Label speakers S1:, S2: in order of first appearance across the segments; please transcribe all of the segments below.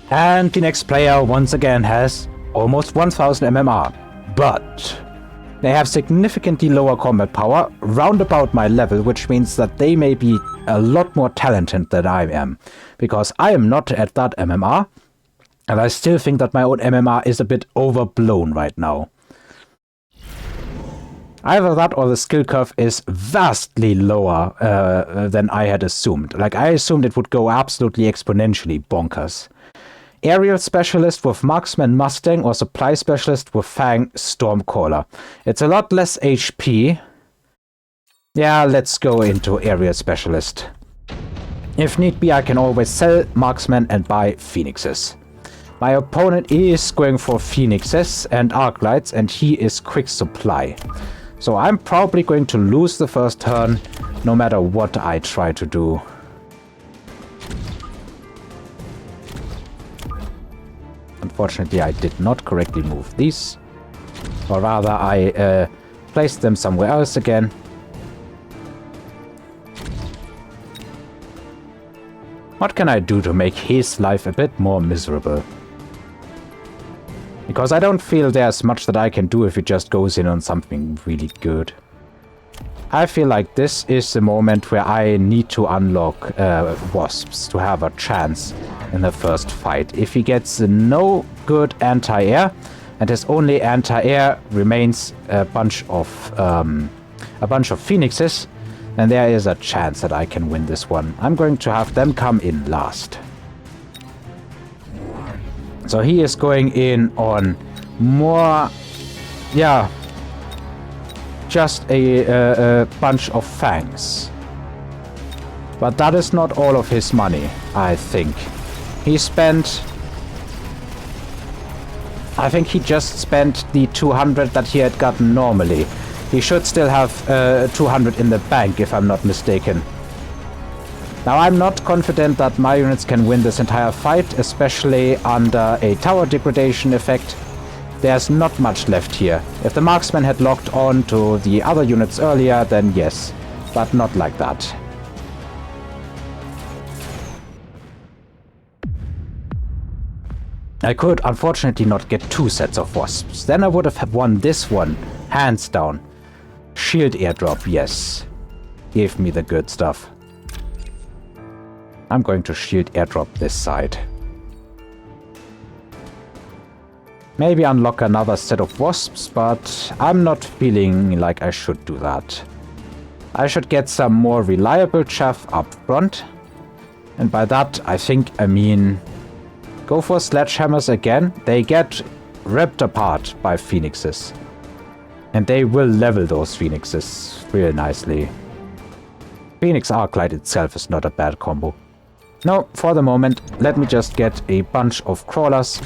S1: And the next player once again has almost 1000 MMR, but they have significantly lower combat power, round about my level, which means that they may be a lot more talented than I am, because I am not at that MMR, and I still think that my own MMR is a bit overblown right now. Either that or the skill curve is vastly lower than I had assumed. Like, I assumed it would go absolutely exponentially bonkers. Aerial Specialist with Marksman Mustang or Supply Specialist with Fang Stormcaller. It's a lot less HP. Yeah, let's go into Aerial Specialist. If need be, I can always sell Marksman and buy Phoenixes. My opponent is going for Phoenixes and Arclights, and he is Quick Supply. So I'm probably going to lose the first turn, no matter what I try to do. Unfortunately, I did not correctly move these. Or rather, I placed them somewhere else again. What can I do to make his life a bit more miserable? Because I don't feel there's much that I can do if he just goes in on something really good. I feel like this is the moment where I need to unlock Wasps to have a chance in the first fight. If he gets no good anti-air, and his only anti-air remains a bunch of Phoenixes, then there is a chance that I can win this one. I'm going to have them come in last. So he is going in on more, yeah, just a bunch of Fangs. But that is not all of his money, I think. He spent... I think he just spent the 200 that he had gotten normally. He should still have 200 in the bank, if I'm not mistaken. Now, I'm not confident that my units can win this entire fight, especially under a tower degradation effect. There's not much left here. If the marksman had locked on to the other units earlier, then yes, but not like that. I could unfortunately not get 2 sets of wasps. Then I would have won this one, hands down. Shield airdrop, yes. Give me the good stuff. I'm going to shield airdrop this side. Maybe unlock another set of wasps, but I'm not feeling like I should do that. I should get some more reliable chaff up front. And by that, I think I mean... go for sledgehammers again. They get ripped apart by phoenixes. And they will level those phoenixes real nicely. Phoenix Arclight itself is not a bad combo. No, for the moment, let me just get a bunch of crawlers.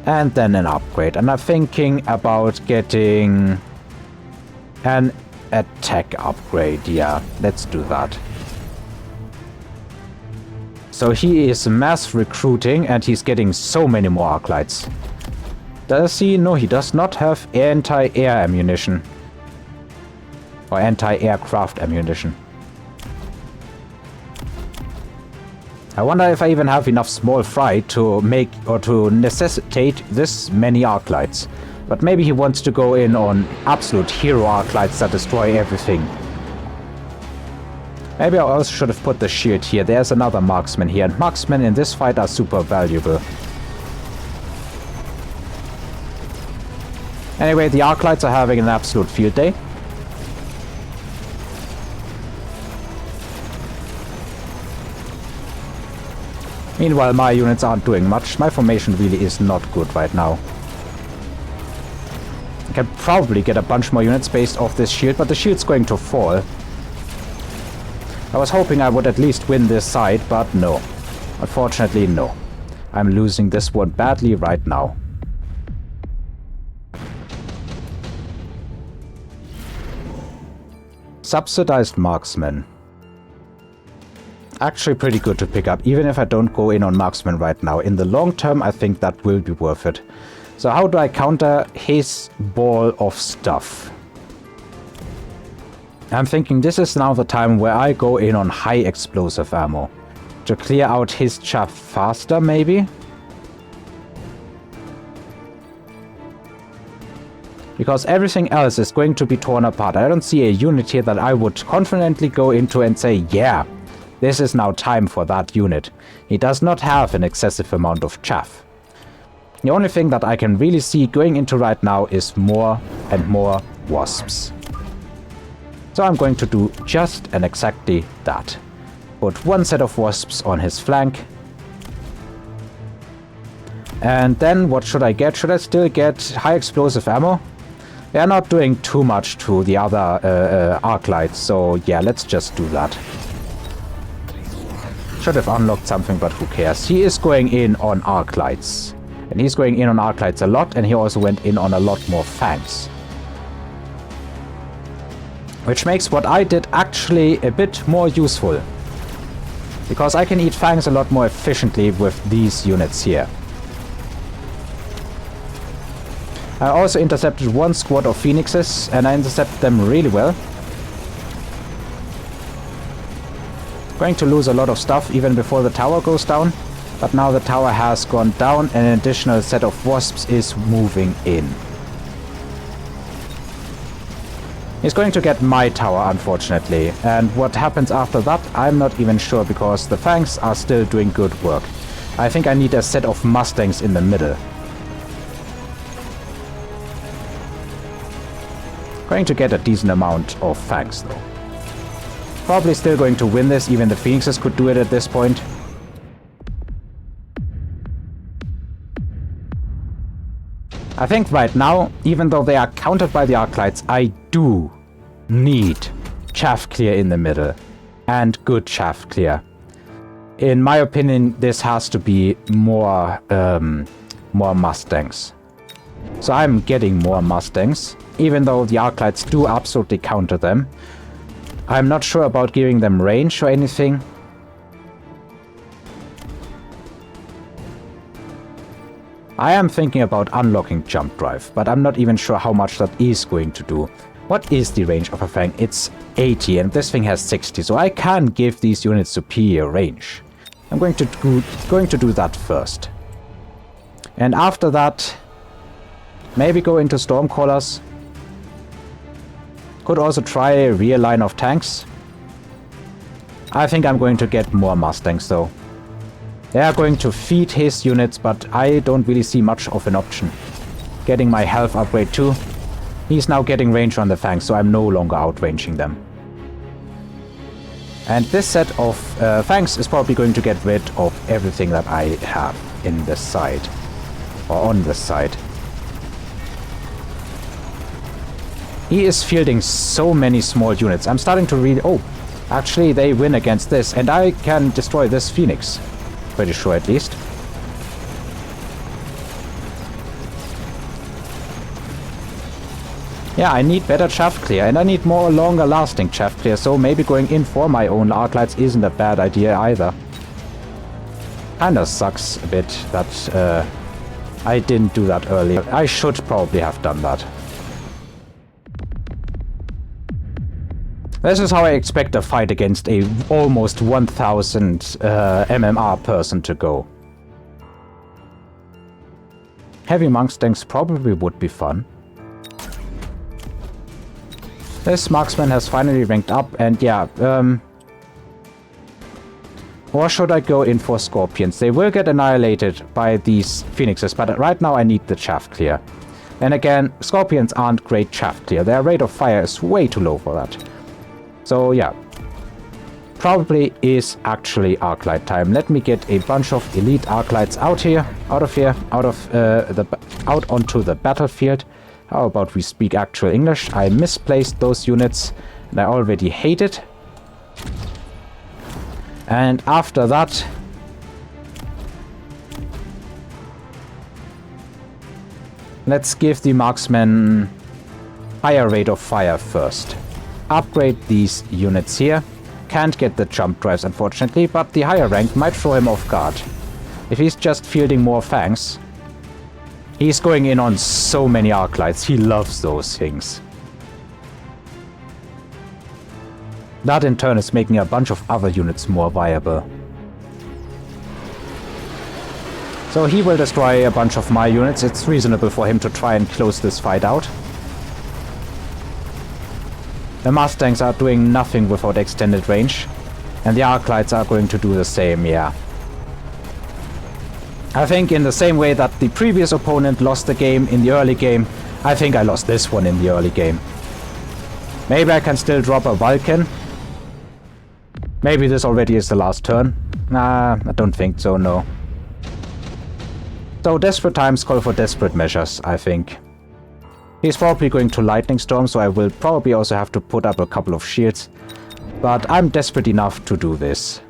S1: And then an upgrade. And I'm thinking about getting an attack upgrade. Yeah, let's do that. So he is mass recruiting and he's getting so many more Arclights. Does he? No, he does not have anti-air ammunition. Or anti-aircraft ammunition. I wonder if I even have enough small fry to make or to necessitate this many Arclights. But maybe he wants to go in on absolute hero Arclights that destroy everything. Maybe I also should have put the shield here. There's another marksman here, and marksmen in this fight are super valuable. Anyway, the Arclights are having an absolute field day. Meanwhile, my units aren't doing much. My formation really is not good right now. I can probably get a bunch more units based off this shield, but the shield's going to fall. I was hoping I would at least win this side, but no. Unfortunately, no. I'm losing this one badly right now. Subsidized marksman. Actually pretty good to pick up, even if I don't go in on marksman right now. In the long term, I think that will be worth it. So how do I counter his ball of stuff? I'm thinking this is now the time where I go in on high explosive ammo. to clear out his chaff faster, maybe? Because everything else is going to be torn apart. I don't see a unit here that I would confidently go into and say, yeah, this is now time for that unit. He does not have an excessive amount of chaff. The only thing that I can really see going into right now is more and more wasps. So I'm going to do just and exactly that. Put one set of wasps on his flank. And then what should I get? Should I still get high explosive ammo? They are not doing too much to the other arc lights, so yeah, let's just do that. Should have unlocked something, but who cares? He is going in on arc lights. And he's going in on arc lights a lot, and he also went in on a lot more fangs. Which makes what I did actually a bit more useful. Because I can eat fangs a lot more efficiently with these units here. I also intercepted one squad of phoenixes, and I intercepted them really well. Going to lose a lot of stuff even before the tower goes down. But now the tower has gone down and an additional set of wasps is moving in. He's going to get my tower, unfortunately. And what happens after that, I'm not even sure, because the fangs are still doing good work. I think I need a set of mustangs in the middle. Going to get a decent amount of fangs, though. Probably still going to win this, even the phoenixes could do it at this point. I think right now, even though they are countered by the arc lights, I do need chaff clear in the middle. And good chaff clear. In my opinion, this has to be more mustangs. So I'm getting more mustangs, even though the arc lights do absolutely counter them. I'm not sure about giving them range or anything. I am thinking about unlocking jump drive, but I'm not even sure how much that is going to do. What is the range of a fang? It's 80 and this thing has 60, so I can give these units superior range. I'm going to do that first. And after that, maybe go into Stormcrawlers. Could also try a rear line of tanks. I think I'm going to get more Mustangs though. They are going to feed his units, but I don't really see much of an option. Getting my health upgrade too. He's now getting range on the fangs, so I'm no longer outranging them. And this set of fangs is probably going to get rid of everything that I have in this side. Or on this side. He is fielding so many small units. I'm starting to read... Oh, actually they win against this, and I can destroy this Phoenix. Pretty sure at least. Yeah, I need better chaff clear, and I need more longer lasting chaff clear, so maybe going in for my own arc lights isn't a bad idea either. Kinda sucks a bit that I didn't do that earlier. I should probably have done that. This is how I expect a fight against a almost 1000 MMR person to go. Heavy Mustangs probably would be fun. This marksman has finally ranked up, and yeah, or should I go in for Scorpions? They will get annihilated by these Phoenixes, but right now I need the chaff clear. And again, Scorpions aren't great chaff clear. Their rate of fire is way too low for that. So yeah, probably is actually Arclight time. Let me get a bunch of elite Arclights out onto the battlefield. How about we speak actual English? I misplaced those units and I already hate it. And after that, let's give the marksman higher rate of fire first. Upgrade these units here. Can't get the jump drives unfortunately, but the higher rank might throw him off guard. If he's just fielding more fangs. He's going in on so many arc lights. He loves those things. That in turn is making a bunch of other units more viable. So he will destroy a bunch of my units. It's reasonable for him to try and close this fight out. The Mustangs are doing nothing without extended range. And the Arclights are going to do the same, yeah. I think in the same way that the previous opponent lost the game in the early game, I think I lost this one in the early game. Maybe I can still drop a Vulcan. Maybe this already is the last turn. Nah, I don't think so, no. So desperate times call for desperate measures, I think. He's probably going to Lightning Storm, so I will probably also have to put up a couple of shields. But I'm desperate enough to do this.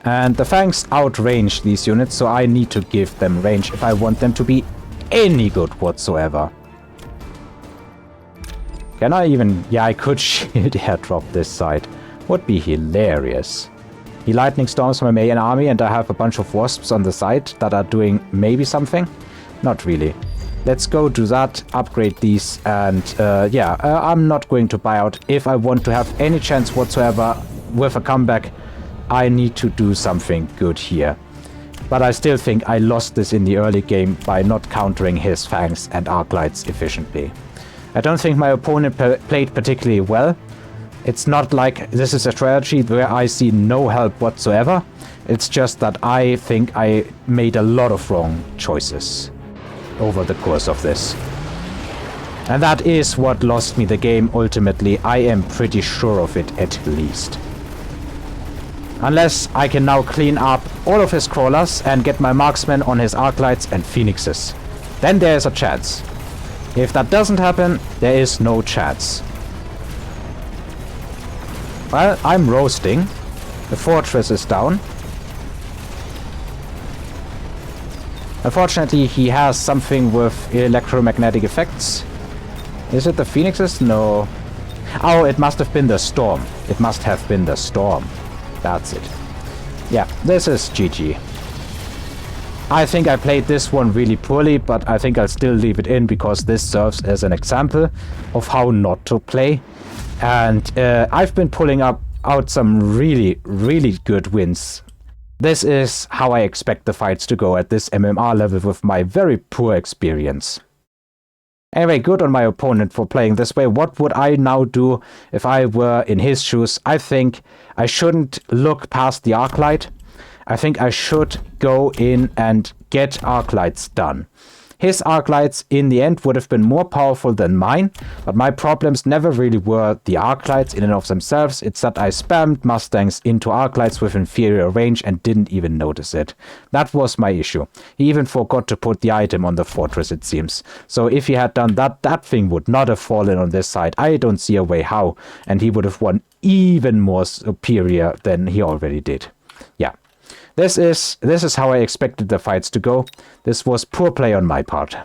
S1: And the Fangs outrange these units, so I need to give them range if I want them to be any good whatsoever. Can I even... Yeah, I could shield airdrop this side. Would be hilarious. He Lightning Storms my main army and I have a bunch of Wasps on the side that are doing maybe something? Not really. Let's go do that, upgrade these, and I'm not going to buy out. If I want to have any chance whatsoever with a comeback, I need to do something good here. But I still think I lost this in the early game by not countering his Fangs and Arclights efficiently. I don't think my opponent played particularly well. It's not like this is a strategy where I see no help whatsoever. It's just that I think I made a lot of wrong choices over the course of this. And that is what lost me the game ultimately. I am pretty sure of it at least. Unless I can now clean up all of his crawlers and get my marksmen on his Arclights and Phoenixes. Then there is a chance. If that doesn't happen, there is no chance. Well, I'm roasting. The fortress is down. Unfortunately, he has something with electromagnetic effects. Is it the Phoenixes? No. Oh, it must have been the storm. It must have been the storm. That's it. Yeah, this is GG. I think I played this one really poorly, but I think I'll still leave it in because this serves as an example of how not to play. And I've been pulling out some really, really good wins. This is how I expect the fights to go at this MMR level with my very poor experience. Anyway, good on my opponent for playing this way. What would I now do if I were in his shoes? I think I shouldn't look past the Arclight. I think I should go in and get Arclights done. His Arclights in the end would have been more powerful than mine, but my problems never really were the Arclights in and of themselves. It's that I spammed Mustangs into Arclights with inferior range and didn't even notice it. That was my issue. He even forgot to put the item on the fortress, it seems. So if he had done that, that thing would not have fallen on this side. I don't see a way how, and he would have won even more superior than he already did. Yeah. This is how I expected the fights to go. This was poor play on my part.